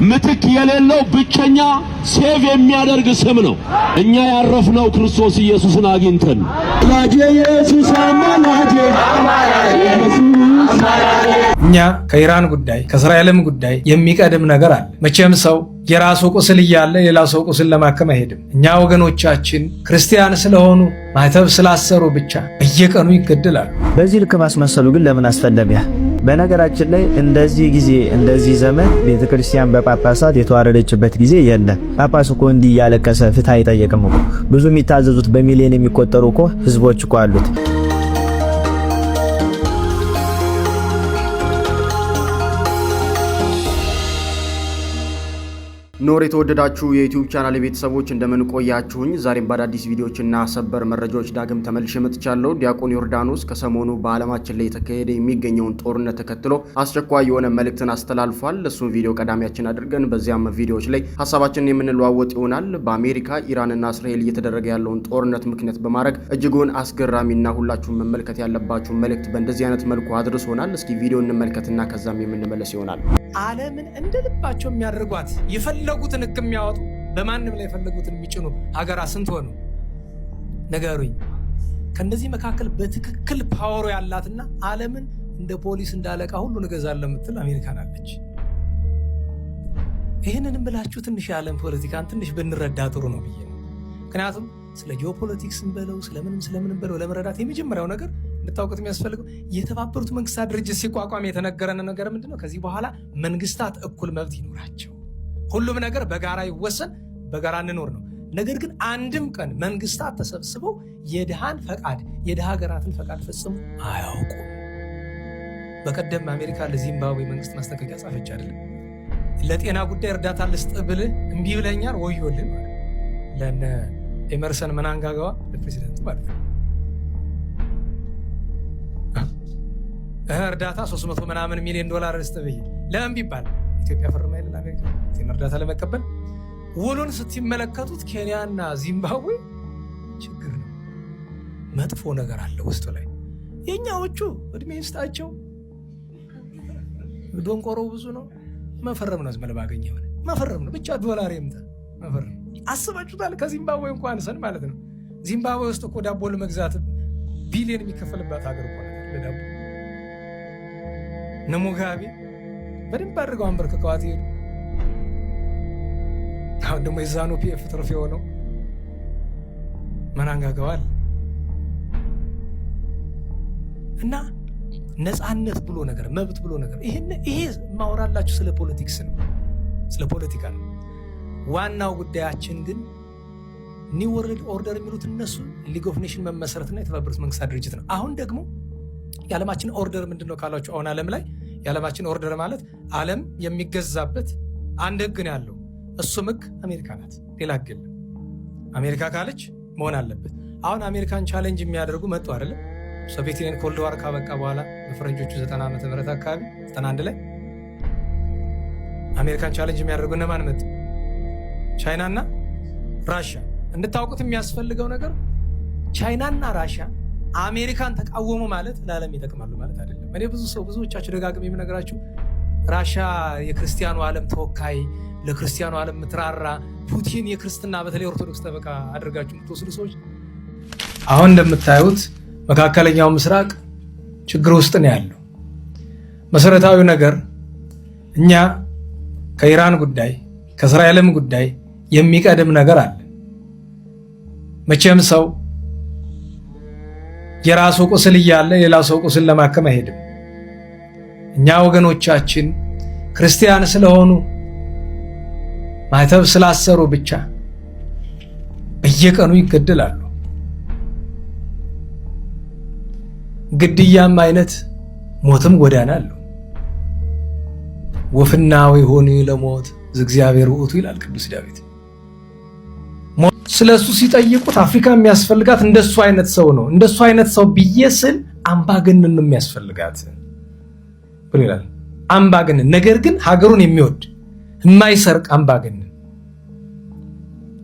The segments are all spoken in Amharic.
ምትክ የሌለው ብቸኛ ሴቭ የሚያደርግ ስም ነው። እኛ ያረፍነው ክርስቶስ ኢየሱስን አግኝተን እኛ ከኢራን ጉዳይ ከእስራኤልም ጉዳይ የሚቀድም ነገር አለ። መቼም ሰው የራሱ ቁስል እያለ ሌላ ሰው ቁስል ለማከም አይሄድም። እኛ ወገኖቻችን ክርስቲያን ስለሆኑ ማህተብ ስላሰሩ ብቻ በየቀኑ ይገደላሉ። በዚህ ልክ ማስመሰሉ ግን ለምን አስፈለገ? በነገራችን ላይ እንደዚህ ጊዜ እንደዚህ ዘመን ቤተክርስቲያን በጳጳሳት የተዋረደችበት ጊዜ የለም። ጳጳስ እኮ እንዲህ ያለቀሰ ፍትህ አይጠየቅም እኮ። ብዙ የሚታዘዙት በሚሊዮን የሚቆጠሩ እኮ ህዝቦች እኮ አሉት። ኖር የተወደዳችሁ የዩቲዩብ ቻናል ቤተሰቦች እንደምን ቆያችሁኝ? ዛሬም በአዳዲስ ቪዲዮዎችና ሰበር መረጃዎች ዳግም ተመልሼ መጥቻለሁ። ዲያቆን ዮርዳኖስ ከሰሞኑ በዓለማችን ላይ የተካሄደ የሚገኘውን ጦርነት ተከትሎ አስቸኳይ የሆነ መልእክትን አስተላልፏል። እሱን ቪዲዮ ቀዳሚያችን አድርገን በዚያም ቪዲዮዎች ላይ ሐሳባችንን የምንለዋወጥ ይሆናል። በአሜሪካ ኢራንና እስራኤል እየተደረገ ያለውን ጦርነት ምክንያት በማድረግ እጅጉን አስገራሚና ሁላችሁም መመልከት ያለባችሁ መልእክት በእንደዚህ አይነት መልኩ አድርሶናል። እስኪ ቪዲዮ እንመልከትና ከዛም የምንመለስ ይሆናል። ዓለምን እንደ ልባቸው የሚያደርጓት የፈለጉትን ህግ የሚያወጡ በማንም ላይ የፈለጉትን የሚጭኑ ሀገራት ስንት ሆኑ? ነገሩኝ። ከነዚህ መካከል በትክክል ፓወሩ ያላትና ዓለምን እንደ ፖሊስ እንዳለቃ ሁሉ እንገዛለን የምትል አሜሪካን አለች። ይህንንም ብላችሁ ትንሽ የዓለም ፖለቲካን ትንሽ ብንረዳ ጥሩ ነው ብዬ ነው። ምክንያቱም ስለ ጂኦፖለቲክስን በለው ስለምንም በለው ለመረዳት የመጀመሪያው ነገር እንድታውቁት የሚያስፈልገው የተባበሩት መንግስታት ድርጅት ሲቋቋም የተነገረን ነገር ምንድነው? ከዚህ በኋላ መንግስታት እኩል መብት ይኖራቸው፣ ሁሉም ነገር በጋራ ይወሰን፣ በጋራ እንኖር ነው። ነገር ግን አንድም ቀን መንግስታት ተሰብስበው የድሃን ፈቃድ የድሃ ሀገራትን ፈቃድ ፈጽሞ አያውቁም። በቀደም አሜሪካ ለዚምባብዌ መንግስት ማስጠንቀቂያ ጻፈች አይደለም? ለጤና ጉዳይ እርዳታ ልስጥ ብልህ እምቢ ብለኛል ወዮልን ማለት ለነ ኤመርሰን ምናንጋጋዋ ለፕሬዚደንቱ ማለት ነው። እርዳታ 300 ምናምን ሚሊዮን ዶላር ልስጥብኝ ለምን ቢባል ኢትዮጵያ ፈርማ ይላል አሜሪካ እርዳታ ለመቀበል። ውሉን ስትመለከቱት ኬንያና ዚምባብዌ ችግር ነው፣ መጥፎ ነገር አለ ውስጡ ላይ። የኛዎቹ እድሜ ይስጣቸው ዶንቆሮው ብዙ ነው። መፈረም ነው ዝም ባገኘ ሆነ መፈረም ነው ብቻ ዶላር ይምጣ መፈረም። አስባችሁታል? ከዚምባብዌ እንኳን ሰን ማለት ነው። ዚምባብዌ ውስጥ እኮ ዳቦ ለመግዛት ቢሊዮን የሚከፈልባት ሀገር እኮ ነው ለዳቦ። ነሙጋቤ በደንብ አድርገው አንበርክከዋት ሄዱ። አሁን ደግሞ የዛኑ ፒኤፍ ትርፍ የሆነው መናንጋጋዋል እና ነፃነት ብሎ ነገር መብት ብሎ ነገር ይሄ ማወራላችሁ ስለ ፖለቲክስ ነው፣ ስለ ፖለቲካ ነው። ዋናው ጉዳያችን ግን ኒው ወርልድ ኦርደር የሚሉት እነሱ ሊግ ኦፍ ኔሽን መመስረትና የተባበሩት መንግስታት ድርጅት ነው። አሁን ደግሞ የዓለማችን ኦርደር ምንድነው ካላችሁ፣ አሁን ዓለም ላይ የዓለማችን ኦርደር ማለት ዓለም የሚገዛበት አንድ ህግ ነው ያለው። እሱም ህግ አሜሪካ ናት፣ ሌላ ህግ የለም። አሜሪካ ካለች መሆን አለበት። አሁን አሜሪካን ቻሌንጅ የሚያደርጉ መጡ አይደለም? ሶቪየት ዩኒየን ኮልድ ዋር ካበቃ በኋላ በፈረንጆቹ 90 ዓመተ ምህረት አካባቢ 91 ላይ አሜሪካን ቻሌንጅ የሚያደርጉ እነማን መጡ? ቻይናና ራሽያ። እንድታውቁት የሚያስፈልገው ነገር ቻይናና ራሽያ አሜሪካን ተቃወሙ ማለት ለዓለም ይጠቅማሉ ማለት አይደለም። እኔ ብዙዎቻችሁ ደጋግሜ የምነግራችሁ ራሽያ የክርስቲያኑ ዓለም ተወካይ፣ ለክርስቲያኑ ዓለም ምትራራ፣ ፑቲን የክርስትና በተለይ ኦርቶዶክስ ጠበቃ አድርጋችሁ የምትወስዱ ሰዎች፣ አሁን እንደምታዩት መካከለኛው ምስራቅ ችግር ውስጥ ነው ያለው። መሰረታዊ ነገር እኛ ከኢራን ጉዳይ ከእስራኤልም ጉዳይ የሚቀድም ነገር አለ። መቼም ሰው የራሱ ቁስል እያለ ሌላ ሰው ቁስል ለማከም አይሄድም። እኛ ወገኖቻችን ክርስቲያን ስለሆኑ ማህተብ ስላሰሩ ብቻ በየቀኑ ይገደላሉ። ግድያም አይነት ሞትም ጎዳና አለው። ወፍና ወይሆን ለሞት እግዚአብሔር ውእቱ ይላል ቅዱስ ዳዊት። ስለሱ ሲጠይቁት አፍሪካ የሚያስፈልጋት እንደሱ አይነት ሰው ነው። እንደሱ አይነት ሰው ብየስል አምባገነን ነው የሚያስፈልጋት ብሎ ይላል። አምባገነን ነገር ግን ሀገሩን የሚወድ የማይሰርቅ አምባገነን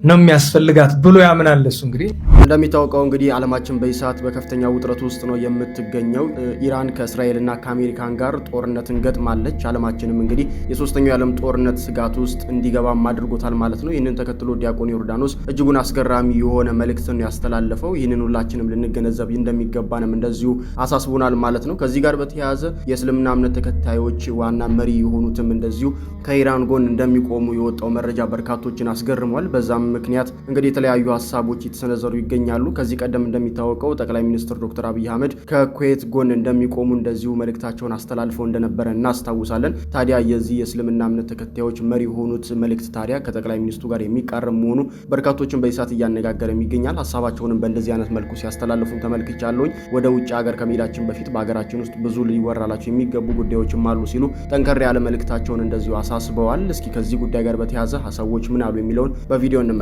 ነው የሚያስፈልጋት ብሎ ያምናል። እሱ እንግዲህ እንደሚታወቀው እንግዲህ ዓለማችን በይሳት በከፍተኛ ውጥረት ውስጥ ነው የምትገኘው። ኢራን ከእስራኤልና ከአሜሪካን ጋር ጦርነትን ገጥማለች። ዓለማችንም እንግዲህ የሶስተኛው የዓለም ጦርነት ስጋት ውስጥ እንዲገባም አድርጎታል ማለት ነው። ይህንን ተከትሎ ዲያቆን ዮርዳኖስ እጅጉን አስገራሚ የሆነ መልእክትን ያስተላለፈው ይህንን ሁላችንም ልንገነዘብ እንደሚገባንም እንደዚሁ አሳስቦናል ማለት ነው። ከዚህ ጋር በተያያዘ የእስልምና እምነት ተከታዮች ዋና መሪ የሆኑትም እንደዚሁ ከኢራን ጎን እንደሚቆሙ የወጣው መረጃ በርካቶችን አስገርሟል። በዛም ምክንያት እንግዲህ የተለያዩ ሀሳቦች የተሰነዘሩ ይገኛሉ። ከዚህ ቀደም እንደሚታወቀው ጠቅላይ ሚኒስትር ዶክተር አብይ አህመድ ከኩዌት ጎን እንደሚቆሙ እንደዚሁ መልእክታቸውን አስተላልፈው እንደነበረ እናስታውሳለን። ታዲያ የዚህ የእስልምና እምነት ተከታዮች መሪ የሆኑት መልእክት ታዲያ ከጠቅላይ ሚኒስትሩ ጋር የሚቃረም መሆኑ በርካቶችን በይሳት እያነጋገረ ይገኛል። ሀሳባቸውንም በእንደዚህ አይነት መልኩ ሲያስተላልፉም ተመልክቻለሁኝ። ወደ ውጭ ሀገር ከመሄዳችን በፊት በሀገራችን ውስጥ ብዙ ሊወራላቸው የሚገቡ ጉዳዮችም አሉ ሲሉ ጠንከር ያለ መልእክታቸውን እንደዚሁ አሳስበዋል። እስኪ ከዚህ ጉዳይ ጋር በተያያዘ ሰዎች ምን አሉ የሚለውን በቪዲዮ እንመልከት።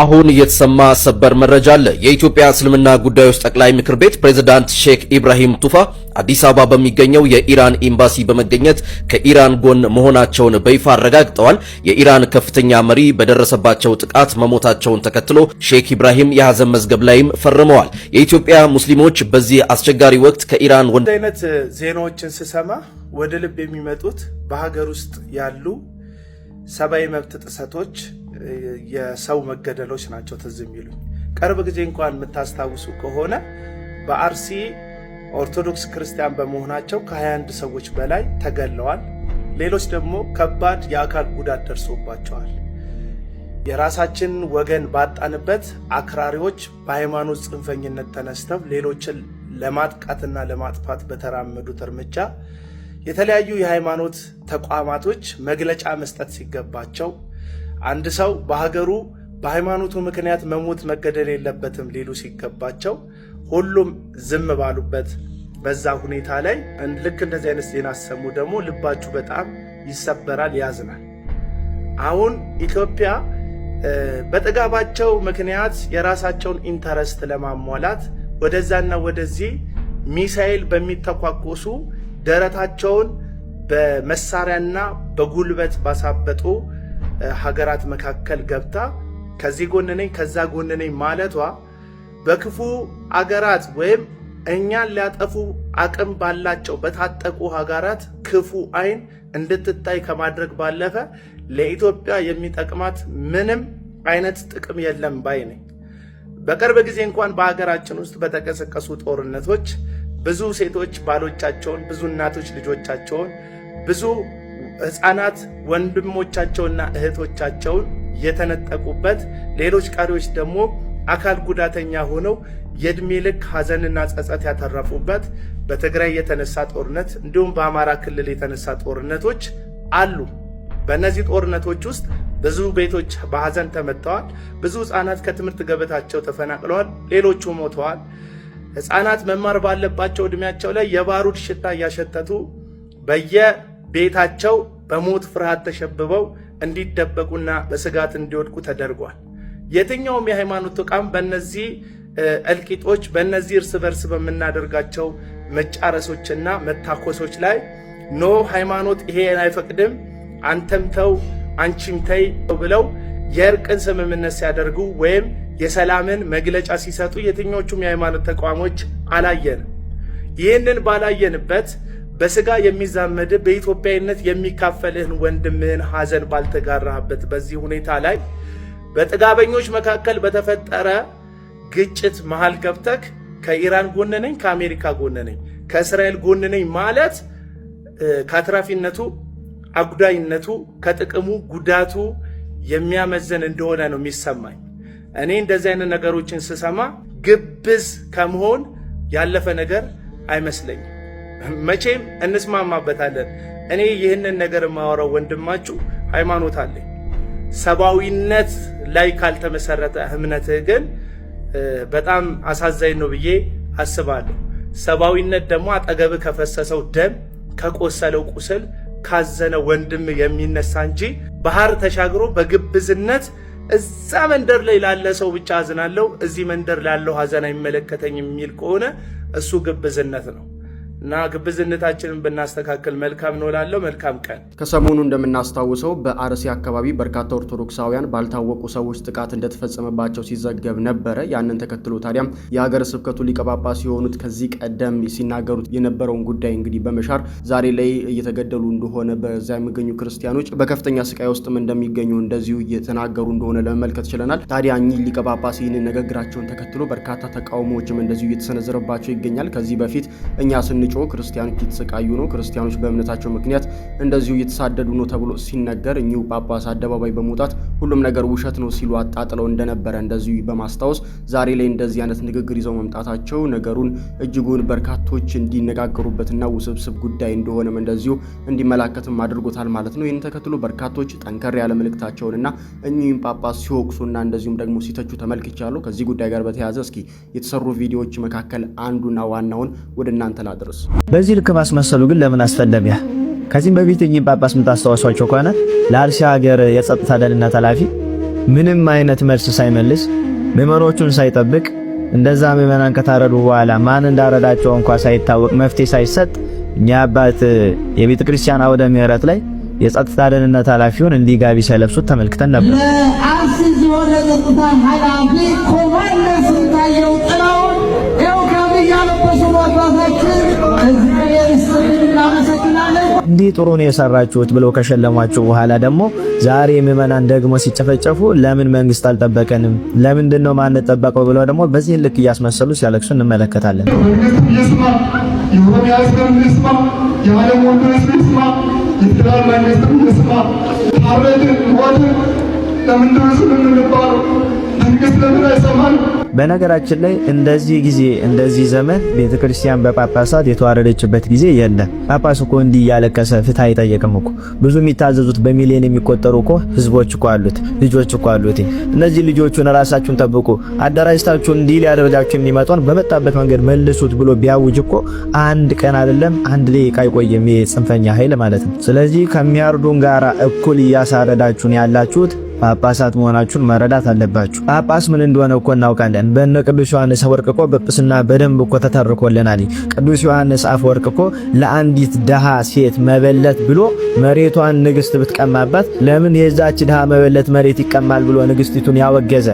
አሁን እየተሰማ ሰበር መረጃ አለ። የኢትዮጵያ እስልምና ጉዳዮች ጠቅላይ ምክር ቤት ፕሬዝዳንት ሼክ ኢብራሂም ቱፋ አዲስ አበባ በሚገኘው የኢራን ኤምባሲ በመገኘት ከኢራን ጎን መሆናቸውን በይፋ አረጋግጠዋል። የኢራን ከፍተኛ መሪ በደረሰባቸው ጥቃት መሞታቸውን ተከትሎ ሼክ ኢብራሂም የሐዘን መዝገብ ላይም ፈርመዋል። የኢትዮጵያ ሙስሊሞች በዚህ አስቸጋሪ ወቅት ከኢራን አይነት ዜናዎችን ስሰማ ወደ ልብ የሚመጡት በሀገር ውስጥ ያሉ ሰብአዊ መብት ጥሰቶች፣ የሰው መገደሎች ናቸው ትዝ የሚሉኝ። ቅርብ ጊዜ እንኳን የምታስታውሱ ከሆነ በአርሲ ኦርቶዶክስ ክርስቲያን በመሆናቸው ከ21 ሰዎች በላይ ተገለዋል። ሌሎች ደግሞ ከባድ የአካል ጉዳት ደርሶባቸዋል። የራሳችን ወገን ባጣንበት አክራሪዎች በሃይማኖት ጽንፈኝነት ተነስተው ሌሎችን ለማጥቃትና ለማጥፋት በተራመዱት እርምጃ የተለያዩ የሃይማኖት ተቋማቶች መግለጫ መስጠት ሲገባቸው አንድ ሰው በሀገሩ በሃይማኖቱ ምክንያት መሞት መገደል የለበትም ሊሉ ሲገባቸው ሁሉም ዝም ባሉበት በዛ ሁኔታ ላይ ልክ እንደዚህ አይነት ዜና ሰሙ ደግሞ ልባችሁ በጣም ይሰበራል፣ ያዝናል። አሁን ኢትዮጵያ በጥጋባቸው ምክንያት የራሳቸውን ኢንተረስት ለማሟላት ወደዛና ወደዚህ ሚሳኤል በሚተኳኮሱ ደረታቸውን በመሳሪያና በጉልበት ባሳበጡ ሀገራት መካከል ገብታ ከዚህ ጎን ነኝ ከዛ ጎን ነኝ ማለቷ በክፉ አገራት ወይም እኛን ሊያጠፉ አቅም ባላቸው በታጠቁ ሀገራት ክፉ አይን እንድትታይ ከማድረግ ባለፈ ለኢትዮጵያ የሚጠቅማት ምንም አይነት ጥቅም የለም ባይ ነኝ። በቅርብ ጊዜ እንኳን በሀገራችን ውስጥ በተቀሰቀሱ ጦርነቶች ብዙ ሴቶች ባሎቻቸውን፣ ብዙ እናቶች ልጆቻቸውን፣ ብዙ ህፃናት ወንድሞቻቸውና እህቶቻቸውን የተነጠቁበት፣ ሌሎች ቀሪዎች ደግሞ አካል ጉዳተኛ ሆነው የእድሜ ልክ ሐዘንና ጸጸት ያተረፉበት በትግራይ የተነሳ ጦርነት እንዲሁም በአማራ ክልል የተነሳ ጦርነቶች አሉ። በእነዚህ ጦርነቶች ውስጥ ብዙ ቤቶች በሐዘን ተመተዋል። ብዙ ህፃናት ከትምህርት ገበታቸው ተፈናቅለዋል። ሌሎቹ ሞተዋል። ህፃናት መማር ባለባቸው እድሜያቸው ላይ የባሩድ ሽታ እያሸተቱ በየቤታቸው በሞት ፍርሃት ተሸብበው እንዲደበቁና በስጋት እንዲወድቁ ተደርጓል። የትኛውም የሃይማኖት ተቋም በእነዚህ እልቂጦች በእነዚህ እርስ በርስ በምናደርጋቸው መጫረሶችና መታኮሶች ላይ ኖ ሃይማኖት ይሄን አይፈቅድም፣ አንተም ተው አንቺም ተይ ብለው የእርቅን ስምምነት ሲያደርጉ ወይም የሰላምን መግለጫ ሲሰጡ የትኞቹም የሃይማኖት ተቋሞች አላየንም። ይህንን ባላየንበት በስጋ የሚዛመድ በኢትዮጵያዊነት የሚካፈልህን ወንድምህን ሐዘን ባልተጋራህበት በዚህ ሁኔታ ላይ በጥጋበኞች መካከል በተፈጠረ ግጭት መሃል ገብተክ ከኢራን ጎን ነኝ፣ ከአሜሪካ ጎን ነኝ፣ ከእስራኤል ጎን ነኝ ማለት ከአትራፊነቱ አጉዳይነቱ ከጥቅሙ ጉዳቱ የሚያመዘን እንደሆነ ነው የሚሰማኝ። እኔ እንደዚህ አይነት ነገሮችን ስሰማ ግብዝ ከመሆን ያለፈ ነገር አይመስለኝም። መቼም እንስማማበታለን። እኔ ይህንን ነገር የማወራው ወንድማችሁ ሃይማኖት አለኝ። ሰብአዊነት ላይ ካልተመሰረተ እምነትህ ግን በጣም አሳዛኝ ነው ብዬ አስባለሁ። ሰብአዊነት ደግሞ አጠገብ ከፈሰሰው ደም፣ ከቆሰለው ቁስል፣ ካዘነ ወንድም የሚነሳ እንጂ ባህር ተሻግሮ በግብዝነት እዛ መንደር ላይ ላለ ሰው ብቻ አዝናለሁ፣ እዚህ መንደር ላለው ሐዘን አይመለከተኝም የሚል ከሆነ እሱ ግብዝነት ነው። እና ግብዝነታችንን ብናስተካከል መልካም ነው እላለሁ። መልካም ቀን። ከሰሞኑ እንደምናስታውሰው በአርሲ አካባቢ በርካታ ኦርቶዶክሳውያን ባልታወቁ ሰዎች ጥቃት እንደተፈጸመባቸው ሲዘገብ ነበረ። ያንን ተከትሎ ታዲያም የሀገረ ስብከቱ ሊቀ ጳጳስ የሆኑት ከዚህ ቀደም ሲናገሩት የነበረውን ጉዳይ እንግዲህ በመሻር ዛሬ ላይ እየተገደሉ እንደሆነ በዛ የሚገኙ ክርስቲያኖች በከፍተኛ ስቃይ ውስጥም እንደሚገኙ እንደዚሁ እየተናገሩ እንደሆነ ለመመልከት ችለናል። ታዲያ እኚህ ሊቀ ጳጳስ ይህንን ንግግራቸውን ተከትሎ በርካታ ተቃውሞዎችም እንደዚሁ እየተሰነዘረባቸው ይገኛል። ከዚህ በፊት እኛ ስንጮ ክርስቲያኖች እየተሰቃዩ ነው፣ ክርስቲያኖች በእምነታቸው ምክንያት እንደዚሁ እየተሳደዱ ነው ተብሎ ሲነገር እኚሁ ጳጳስ አደባባይ በመውጣት ሁሉም ነገር ውሸት ነው ሲሉ አጣጥለው እንደነበረ እንደዚሁ በማስታወስ ዛሬ ላይ እንደዚህ አይነት ንግግር ይዘው መምጣታቸው ነገሩን እጅጉን በርካቶች እንዲነጋገሩበትና ውስብስብ ጉዳይ እንደሆነም እንደዚሁ እንዲመላከትም አድርጎታል ማለት ነው። ይህን ተከትሎ በርካቶች ጠንከር ያለ መልእክታቸውንና እኚህን ጳጳስ ሲወቅሱና እንደዚሁም ደግሞ ሲተቹ ተመልክቻለሁ። ከዚህ ጉዳይ ጋር በተያያዘ እስኪ የተሰሩ ቪዲዮዎች መካከል አንዱና ዋናውን ወደ እናንተ ላድርስ። በዚህ ልክ ማስመሰሉ ግን ለምን አስፈለገ? ከዚህም በፊት እኚህ ጳጳስ የምታስታውሷቸው ከሆነ ለአርሲ ሀገር የጸጥታ ደህንነት ኃላፊ ምንም አይነት መልስ ሳይመልስ ምዕመኖቹን ሳይጠብቅ እንደዛ ምዕመናን ከታረዱ በኋላ ማን እንዳረዳቸው እንኳን ሳይታወቅ መፍትሄ ሳይሰጥ እኛ አባት የቤተ ክርስቲያን አውደ ምሕረት ላይ የጸጥታ ደህንነት ኃላፊውን እንዲህ ጋቢ ሳይለብሱት ተመልክተን ነበር። ለአርሲ ዞን የጸጥታ ኃላፊ ኮማንደር ስንታየው ጥላውን ይኸው ጋቢ ያለበሱ አባታችን እግዚአብሔር ይስጥልን እናመሰግናለን። እንዲህ ጥሩ ነው የሰራችሁት ብለው ከሸለሟችሁ በኋላ ደግሞ ዛሬ ምዕመናን ደግሞ ሲጨፈጨፉ ለምን መንግስት አልጠበቀንም፣ ለምንድን ነው ማን ተጠበቀው ብለው ደግሞ በዚህ ልክ እያስመሰሉ ሲያለቅሱ እንመለከታለን። መንግስት ይስማ፣ የኦሮሚያ ህዝብ ይስማ፣ የዓለም ሁሉ ህዝብ ይስማ፣ የፌደራል መንግስትም ይስማ። ታረድን ሞትን ለምንድን ነው የምንባለው? መንግስት ለምን አይሰማን? በነገራችን ላይ እንደዚህ ጊዜ እንደዚህ ዘመን ቤተክርስቲያን በጳጳሳት የተዋረደችበት ጊዜ የለም። ጳጳስ እኮ እንዲህ ያለቀሰ ፍትህ አይጠየቅም እኮ። ብዙ የሚታዘዙት በሚሊዮን የሚቆጠሩ እኮ ህዝቦች እኮ አሉት፣ ልጆች እኮ አሉት። እነዚህ ልጆቹን ራሳችሁን ጠብቁ፣ አደራጅታችሁ እንዲህ ሊያደርጋችሁ የሚመጣውን በመጣበት መንገድ መልሱት ብሎ ቢያውጅ እኮ አንድ ቀን አይደለም አንድ ደቂቃ አይቆይም የጽንፈኛ ኃይል ማለት ነው። ስለዚህ ከሚያርዱን ጋራ እኩል እያሳረዳችሁን ያላችሁት ጳጳሳት መሆናችሁን መረዳት አለባችሁ። ጳጳስ ምን እንደሆነ እኮ እናውቃለን። በእነ ቅዱስ ዮሐንስ አፈወርቅ እኮ ጵጵስና በደንብ እኮ ተተርኮልናል። ቅዱስ ዮሐንስ አፈወርቅ እኮ ለአንዲት ደሃ ሴት መበለት ብሎ መሬቷን ንግስት ብትቀማባት ለምን የዛች ደሃ መበለት መሬት ይቀማል ብሎ ንግስቲቱን ያወገዘ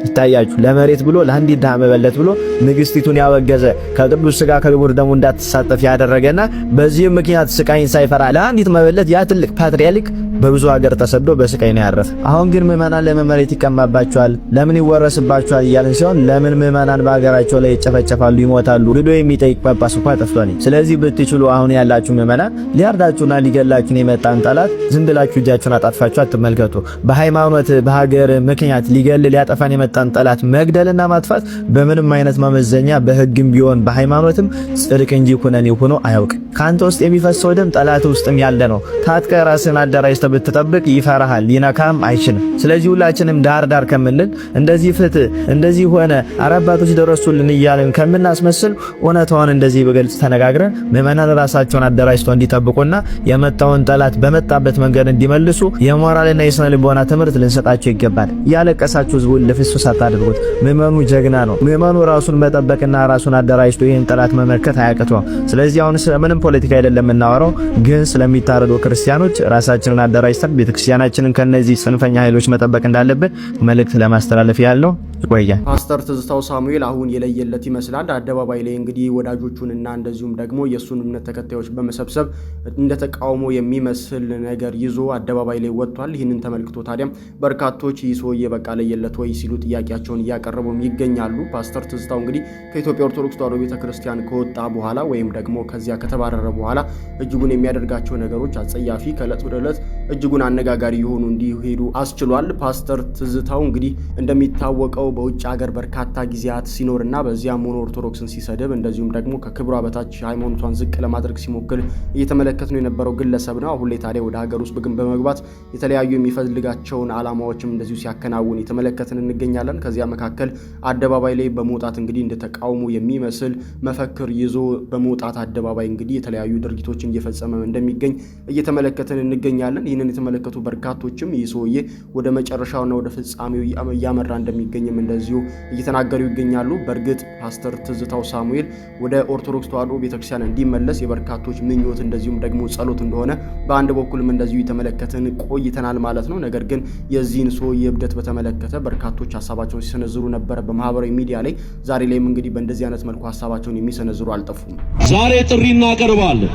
ይታያችሁ። ለመሬት ብሎ ለአንዲት ደሃ መበለት ብሎ ንግስቲቱን ያወገዘ ከቅዱስ ሥጋ ከክቡር ደሙ እንዳትሳተፍ ያደረገና በዚህ ምክንያት ስቃይን ሳይፈራ ለአንዲት መበለት ያ ትልቅ ፓትርያርክ በብዙ ሀገር ተሰዶ በስቃይ ነው ያረፈ። አሁን ግን ምዕመናን ለምን መሬት ይቀማባቸዋል፣ ለምን ይወረስባቸዋል እያልን ሲሆን ለምን ምዕመናን በሀገራቸው ላይ ይጨፈጨፋሉ፣ ይሞታሉ ብሎ የሚጠይቅ ጳጳስ እንኳን ጠፍቷል። ስለዚህ ብትችሉ አሁን ያላችሁ ምዕመናን ሊያርዳችሁና ሊገላችሁን የመጣን ጠላት ዝም ብላችሁ እጃችሁን አጣጥፋችሁ አትመልከቱ። በሃይማኖት በሀገር ምክንያት ሊገል ሊያጠፋን የመጣን ጠላት መግደልና ማጥፋት በምንም አይነት መመዘኛ በህግም ቢሆን በሃይማኖትም ጽድቅ እንጂ ኩነኔ ሆኖ አያውቅም። ካንተ ውስጥ የሚፈሰው ደም ጠላት ውስጥም ያለ ነው። ታጥቀ ራስን አደራጅተህ ብትጠብቅ ይፈራሃል፣ ሊነካም አይችልም። ስለዚህ ሁላችንም ዳር ዳር ከምንል እንደዚህ ፍትህ እንደዚህ ሆነ አባቶች ደረሱልን እያልን ከምናስመስል እውነታውን እንደዚህ በግልጽ ተነጋግረን ምዕመናን ራሳቸውን አደራጅተው እንዲጠብቁና የመጣውን ጠላት በመጣበት መንገድ እንዲመልሱ የሞራልና የስነ ልቦና ትምህርት ልንሰጣቸው ይገባል። ያለቀሳችሁ ህዝቡን ለፍሱስ አታድርጉት። ምዕመኑ ጀግና ነው። ምዕመኑ ራሱን መጠበቅና ራሱን አደራጅቶ ይህን ጠላት መመከት አያቅተውም። ስለዚህ አሁን ምንም ፖለቲካ አይደለም የምናወራው፣ ግን ስለሚታረዱ ክርስቲያኖች ራሳችንን አደራጅተን ቤተክርስቲያናችንን ከነዚህ ጽንፈኛ ኃይሎች መጠበቅ እንዳለብን መልእክት ለማስተላለፍ ያለው ይቆያል። ፓስተር ትዝታው ሳሙኤል አሁን የለየለት ይመስላል። አደባባይ ላይ እንግዲህ ወዳጆቹንና እንደዚሁም ደግሞ የሱን እምነት ተከታዮች በመሰብሰብ እንደ ተቃውሞ የሚመስል ነገር ይዞ አደባባይ ላይ ወጥቷል። ይህንን ተመልክቶ ታዲያም በርካቶች ይህ ሰውዬ በቃ ለየለት ወይ ሲሉ ጥያቄያቸውን እያቀረቡም ይገኛሉ። ፓስተር ትዝታው እንግዲህ ከኢትዮጵያ ኦርቶዶክስ ተዋሕዶ ቤተክርስቲያን ከወጣ በኋላ ወይም ደግሞ ከዚያ ከተባረረ በኋላ እጅጉን የሚያደርጋቸው ነገሮች አጸያፊ፣ ከዕለት ወደ ዕለት እጅጉን አነጋጋሪ የሆኑ እንዲሄዱ አስችሏል። ፓስተር ትዝታው እንግዲህ እንደሚታወቀው በውጭ ሀገር በርካታ ጊዜያት ሲኖርና በዚያም ሆኖ ኦርቶዶክስን ሲሰድብ እንደዚሁም ደግሞ ከክብሯ በታች ሃይማኖቷን ዝቅ ለማድረግ ሲሞክር እየተመለከትነው የነበረው ግለሰብ ነው። አሁን ላይ ታዲያ ወደ ሀገር ውስጥ ግን በመግባት የተለያዩ የሚፈልጋቸውን ዓላማዎችም እንደዚሁ ሲያከናውን እየተመለከትን እንገኛለን። ከዚያ መካከል አደባባይ ላይ በመውጣት እንግዲህ እንደ ተቃውሞ የሚመስል መፈክር ይዞ በመውጣት አደባባይ እንግዲህ የተለያዩ ድርጊቶችን እየፈጸመ እንደሚገኝ እየተመለከትን እንገኛለን። ይህንን የተመለከቱ በርካቶችም ይህ ሰውዬ ወደ መጨረሻውና ወደ ፍጻሜው እያመራ እንደሚገኝም መሆናቸውንም እንደዚሁ እየተናገሩ ይገኛሉ። በእርግጥ ፓስተር ትዝታው ሳሙኤል ወደ ኦርቶዶክስ ተዋሕዶ ቤተክርስቲያን እንዲመለስ የበርካቶች ምኞት እንደዚሁም ደግሞ ጸሎት እንደሆነ በአንድ በኩልም እንደዚሁ የተመለከተን ቆይተናል ማለት ነው። ነገር ግን የዚህን ሰው የእብደት በተመለከተ በርካቶች ሐሳባቸውን ሲሰነዝሩ ነበር በማህበራዊ ሚዲያ ላይ። ዛሬ ላይም እንግዲህ በእንደዚህ አይነት መልኩ ሐሳባቸውን የሚሰነዝሩ አልጠፉም። ዛሬ ጥሪ እናቀርባለን።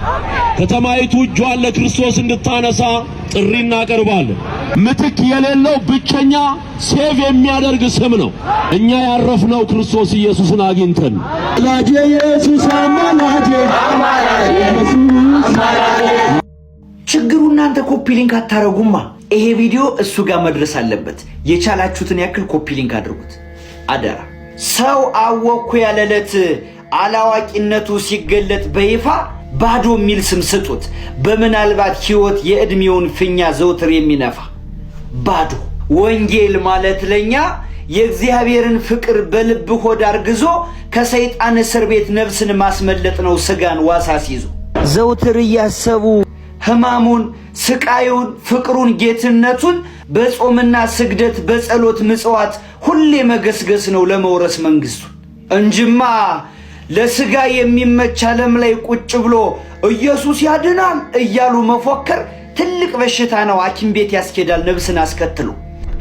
ከተማይቱ እጇን ለክርስቶስ እንድታነሳ ጥሪ እናቀርባለን። ምትክ የሌለው ብቸኛ ሴቭ የሚያደርግ ስም ነው። እኛ ያረፍነው ክርስቶስ ኢየሱስን አግኝተን አማላጄ ኢየሱስ አማላጄ ችግሩ እናንተ ኮፒ ሊንክ አታረጉማ። ይሄ ቪዲዮ እሱ ጋር መድረስ አለበት። የቻላችሁትን ያክል ኮፒ ሊንክ አድርጉት አደራ። ሰው አወኩ ያለለት አላዋቂነቱ ሲገለጥ በይፋ ባዶ የሚል ስም ስጡት። በምናልባት ሕይወት የዕድሜውን ፊኛ ዘውትር የሚነፋ ባዶ። ወንጌል ማለት ለኛ የእግዚአብሔርን ፍቅር በልብ ሆድ አርግዞ ከሰይጣን እስር ቤት ነፍስን ማስመለጥ ነው። ስጋን ዋሳስ ይዞ ዘውትር እያሰቡ ሕማሙን፣ ስቃዩን፣ ፍቅሩን፣ ጌትነቱን በጾምና ስግደት በጸሎት ምጽዋት ሁሌ መገስገስ ነው ለመውረስ መንግስቱ እንጅማ ለስጋ የሚመች ዓለም ላይ ቁጭ ብሎ ኢየሱስ ያድናል እያሉ መፎከር ትልቅ በሽታ ነው። ሐኪም ቤት ያስኬዳል ነፍስን አስከትሎ።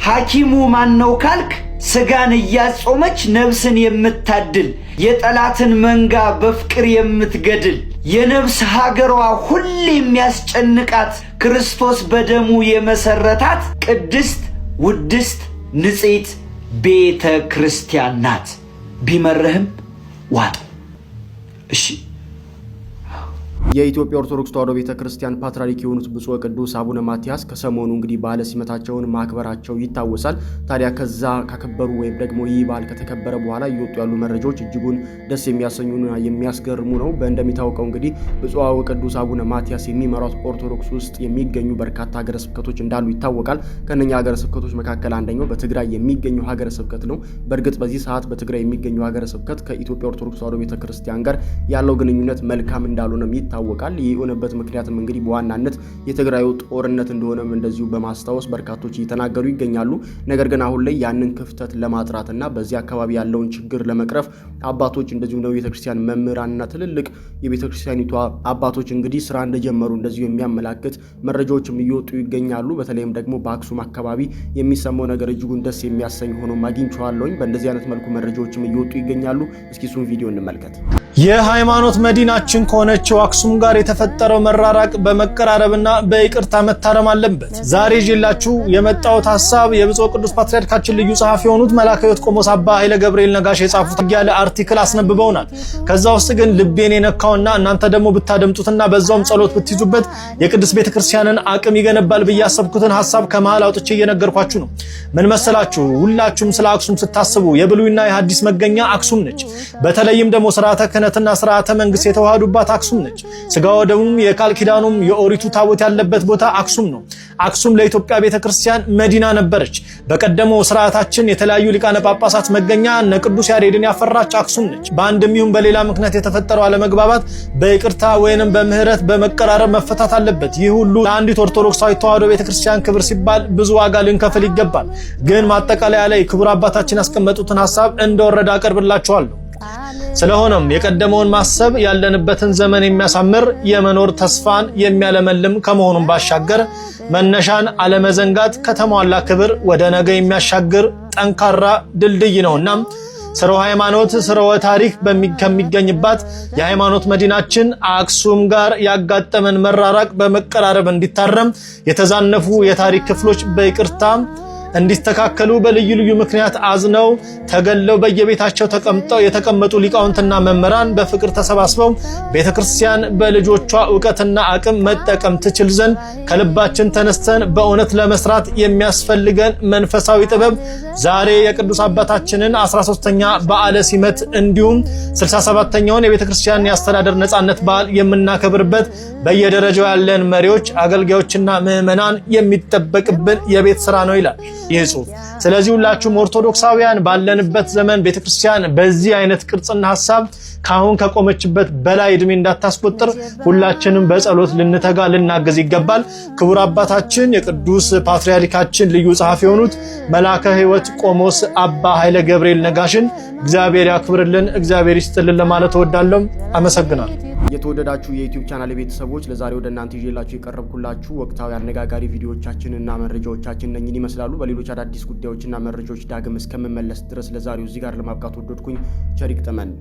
ሐኪሙ ማን ነው ካልክ ስጋን እያጾመች ነፍስን የምታድል የጠላትን መንጋ በፍቅር የምትገድል የነፍስ ሀገሯ ሁሌ የሚያስጨንቃት ክርስቶስ በደሙ የመሰረታት ቅድስት ውድስት ንጽሕት ቤተ ክርስቲያን ናት። ቢመርህም ዋጥ እሺ። የኢትዮጵያ ኦርቶዶክስ ተዋሕዶ ቤተክርስቲያን ፓትርያርክ የሆኑት ብፁዕ ቅዱስ አቡነ ማትያስ ከሰሞኑ እንግዲህ በዓለ ሲመታቸውን ማክበራቸው ይታወሳል። ታዲያ ከዛ ካከበሩ ወይም ደግሞ ይህ በዓል ከተከበረ በኋላ እየወጡ ያሉ መረጃዎች እጅጉን ደስ የሚያሰኙና የሚያስገርሙ ነው። እንደሚታወቀው እንግዲህ ብፁዕ ቅዱስ አቡነ ማትያስ የሚመሩት ኦርቶዶክስ ውስጥ የሚገኙ በርካታ ሀገረ ስብከቶች እንዳሉ ይታወቃል። ከነኛ ሀገረ ስብከቶች መካከል አንደኛው በትግራይ የሚገኘው ሀገረ ስብከት ነው። በእርግጥ በዚህ ሰዓት በትግራይ የሚገኘው ሀገረ ስብከት ከኢትዮጵያ ኦርቶዶክስ ተዋሕዶ ቤተክርስቲያን ጋር ያለው ግንኙነት መልካም እንዳልሆነ ይታወቃል። ይህ የሆነበት ምክንያትም እንግዲህ በዋናነት የትግራዩ ጦርነት እንደሆነም እንደዚሁ በማስታወስ በርካቶች እየተናገሩ ይገኛሉ። ነገር ግን አሁን ላይ ያንን ክፍተት ለማጥራትና በዚህ አካባቢ ያለውን ችግር ለመቅረፍ አባቶች እንደዚሁ ነው የቤተክርስቲያን መምህራንና ትልልቅ የቤተክርስቲያኒቷ አባቶች እንግዲህ ስራ እንደጀመሩ እንደዚሁ የሚያመላክት መረጃዎችም እየወጡ ይገኛሉ። በተለይም ደግሞ በአክሱም አካባቢ የሚሰማው ነገር እጅጉን ደስ የሚያሰኝ ሆኖ አግኝቼዋለሁኝ። በእንደዚህ አይነት መልኩ መረጃዎችም እየወጡ ይገኛሉ። እስኪ እሱን ቪዲዮ እንመልከት። የሃይማኖት መዲናችን ከሆነችው አክሱም ጋር የተፈጠረው መራራቅ በመቀራረብና በይቅርታ መታረም አለበት። ዛሬ ይዤላችሁ የመጣሁት ሐሳብ የብፁዕ ቅዱስ ፓትርያርካችን ልዩ ጸሐፊ የሆኑት መልአከ ሕይወት ቆሞስ አባ ኃይለ ገብርኤል ነጋሽ የጻፉት ያለ አርቲክል አስነብበውናል። ከዛ ውስጥ ግን ልቤን የነካውና እናንተ ደግሞ ብታደምጡትና በዛውም ጸሎት ብትይዙበት የቅድስት ቤተክርስቲያንን አቅም ይገነባል ብዬ ያሰብኩትን ሐሳብ ከመሃል አውጥቼ እየነገርኳችሁ ነው። ምን መሰላችሁ? ሁላችሁም ስለ አክሱም ስታስቡ የብሉይና የሐዲስ መገኛ አክሱም ነች። በተለይም ደግሞ ስርዓተ ክህነትና ስርዓተ መንግስት የተዋሃዱባት አክሱም ነች። ስጋው ደሙም የቃል ኪዳኑም የኦሪቱ ታቦት ያለበት ቦታ አክሱም ነው። አክሱም ለኢትዮጵያ ቤተክርስቲያን መዲና ነበረች። በቀደመው ስርዓታችን የተለያዩ ሊቃነ ጳጳሳት መገኛ እነ ቅዱስ ያሬድን ያፈራች አክሱም ነች። በአንድም ይሁን በሌላ ምክንያት የተፈጠረው አለመግባባት በይቅርታ ወይንም በምህረት በመቀራረብ መፈታት አለበት። ይህ ሁሉ ለአንዲት ኦርቶዶክሳዊ ተዋሕዶ ቤተክርስቲያን ክብር ሲባል ብዙ ዋጋ ልንከፍል ይገባል። ግን ማጠቃለያ ላይ ክቡር አባታችን ያስቀመጡትን ሐሳብ እንደወረደ አቀርብላችኋለሁ። ስለሆነም የቀደመውን ማሰብ ያለንበትን ዘመን የሚያሳምር የመኖር ተስፋን የሚያለመልም ከመሆኑም ባሻገር መነሻን አለመዘንጋት ከተሟላ ክብር ወደ ነገ የሚያሻግር ጠንካራ ድልድይ ነውና ስርወ ሃይማኖት ስርወ ታሪክ ከሚገኝባት የሃይማኖት መዲናችን አክሱም ጋር ያጋጠመን መራራቅ በመቀራረብ እንዲታረም የተዛነፉ የታሪክ ክፍሎች በይቅርታ እንዲስተካከሉ በልዩ ልዩ ምክንያት አዝነው ተገለው በየቤታቸው ተቀምጠው የተቀመጡ ሊቃውንትና መምህራን በፍቅር ተሰባስበው ቤተክርስቲያን በልጆቿ ዕውቀትና አቅም መጠቀም ትችል ዘንድ ከልባችን ተነስተን በእውነት ለመስራት የሚያስፈልገን መንፈሳዊ ጥበብ ዛሬ የቅዱስ አባታችንን 13ኛ በዓለ ሲመት እንዲሁም 67ኛውን የቤተክርስቲያን የአስተዳደር ነጻነት በዓል የምናከብርበት በየደረጃው ያለን መሪዎች፣ አገልጋዮችና ምዕመናን የሚጠበቅብን የቤት ስራ ነው ይላል። ይህ ጽሁፍ። ስለዚህ ሁላችሁም ኦርቶዶክሳውያን ባለንበት ዘመን ቤተክርስቲያን በዚህ አይነት ቅርጽና ሐሳብ ካሁን ከቆመችበት በላይ እድሜ እንዳታስቆጥር ሁላችንም በጸሎት ልንተጋ ልናገዝ ይገባል። ክቡር አባታችን የቅዱስ ፓትርያርካችን ልዩ ጸሐፊ የሆኑት መልአከ ሕይወት ቆሞስ አባ ኃይለ ገብርኤል ነጋሽን እግዚአብሔር ያክብርልን፣ እግዚአብሔር ይስጥልን ለማለት እወዳለሁ። አመሰግናለሁ። የተወደዳችሁ የዩቲዩብ ቻናል ቤተሰቦች ለዛሬ ወደ እናንተ ይዤላችሁ የቀረብኩላችሁ ወቅታዊ አነጋጋሪ ቪዲዮዎቻችንና መረጃዎቻችን እነኝን ይመስላሉ። በሌሎች አዳዲስ ጉዳዮችና መረጃዎች ዳግም እስከምመለስ ድረስ ለዛሬው እዚህ ጋር ለማብቃት ወደድኩኝ። ቸር ይግጠመን።